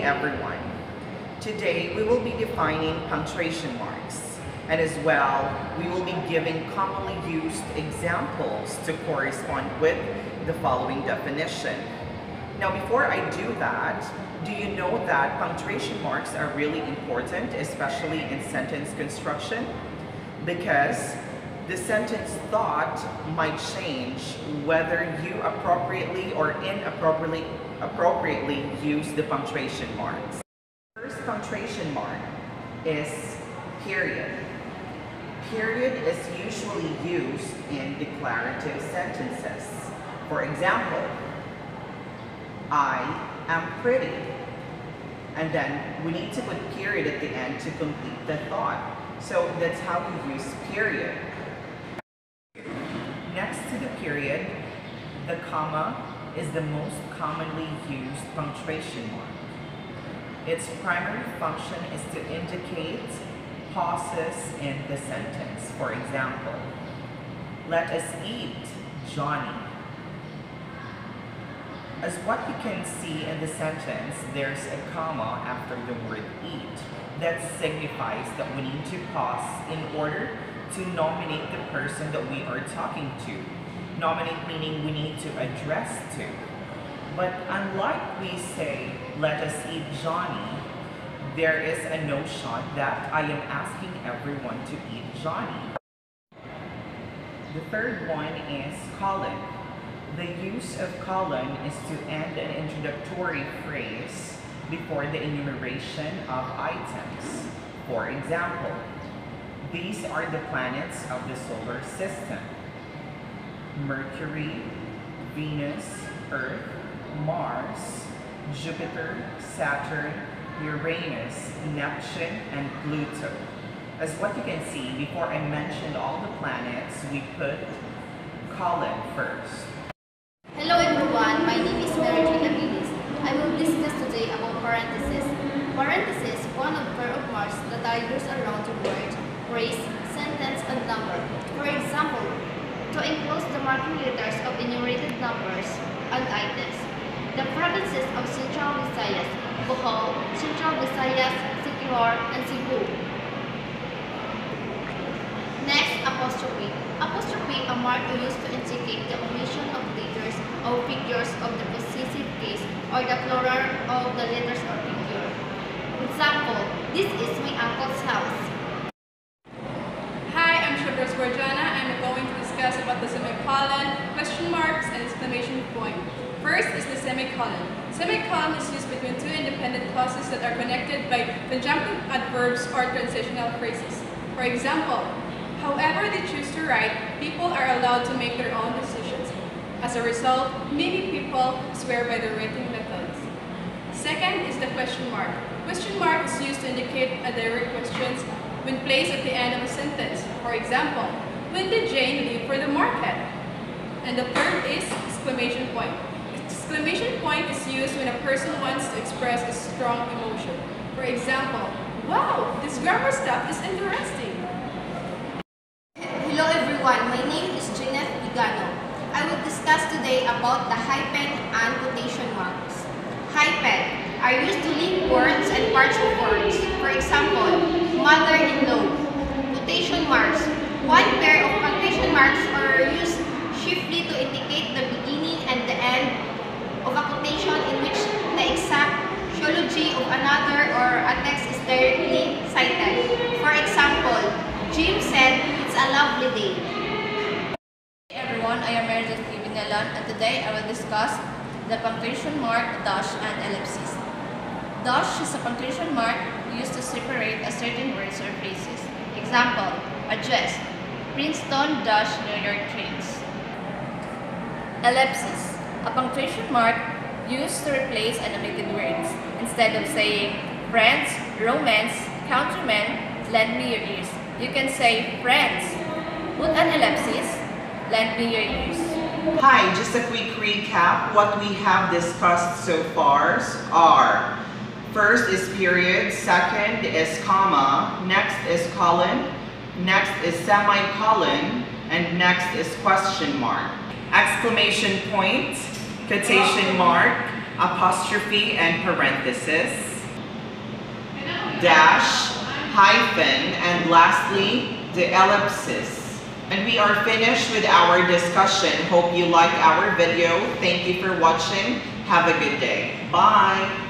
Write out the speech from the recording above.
everyone. Today we will be defining punctuation marks, and as well we will be giving commonly used examples to correspond with the following definition. Now before I do that, do you know that punctuation marks are really important, especially in sentence construction? Because the sentence thought might change whether you appropriately or inappropriately use the punctuation marks. First punctuation mark is period. Period is usually used in declarative sentences. For example, I am pretty. And then we need to put period at the end to complete the thought. So that's how we use period. Next to the period, the comma is the most commonly used punctuation mark. Its primary function is to indicate pauses in the sentence. For example, let us eat, Johnny. As what you can see in the sentence, there's a comma after the word eat. That signifies that we need to pause in order to nominate the person that we are talking to. Nominate meaning we need to address to. But unlike we say, let us eat Johnny, there is a notion that I am asking everyone to eat Johnny. The third one is colon. The use of colon is to end an introductory phrase before the enumeration of items. For example, these are the planets of the solar system: Mercury, Venus, Earth, Mars, Jupiter, Saturn, Uranus, Neptune, and Pluto. As what you can see, before I mentioned all the planets, we put colon first. Hello everyone, my name is Mary. I will discuss today about parentheses. Parentheses is one of pair of marks that are used around the word, phrase, sentence, and number. For example, to enclose the marking letters of enumerated numbers and items. The provinces of Central Visayas, Bohol, Central Visayas, Siquijor, and Cebu. Next, apostrophe. Apostrophe, a mark used to indicate the omission of letters or figures of the possessive case or the plural of the letters or figure. Example, this is my uncle's house. Hi, I'm Shubras Gorjana. I'm going to discuss about the semicolon, question marks, and exclamation point. First is the semicolon. Semicolon is used between two independent clauses that are connected by conjunctive adverbs or transitional phrases. For example, however they choose to write, people are allowed to make their own decisions. As a result, many people swear by the writing methods. Second is the question mark. Question mark is used to indicate a direct question when placed at the end of a sentence. For example, when did Jane leave for the market? And the third is exclamation point. Exclamation point is used when a person wants to express a strong emotion. For example, wow, this grammar stuff is interesting. Hello everyone, my name is Jeanette Vigano. I will discuss today about the hyphen and quotation marks. Hyphen are used to link words and parts of words. For example, mother-in-law. Quotation marks. One pair of punctuation marks are used chiefly to indicate the beginning and the end of a quotation in which the exact theology of another or a text is directly cited. For example, Jim said, "It's a lovely day." Hey everyone, I am Meredith Vinalan, and today I will discuss the punctuation mark, dash, and ellipsis. Dash is a punctuation mark used to separate a certain words or phrases. Example, address, Princeton dash New York trains. Ellipsis, a punctuation mark used to replace an omitted words. Instead of saying friends, romance, countrymen, lend me your ears, you can say friends. Put an ellipsis, lend me your ears. Hi, just a quick recap. What we have discussed so far are: first is period, second is comma, next is colon, next is semicolon, and next is question mark. Exclamation point, quotation mark, apostrophe, and parenthesis. dash, hyphen, and lastly, the ellipsis. And we are finished with our discussion. Hope you liked our video. Thank you for watching. Have a good day. Bye.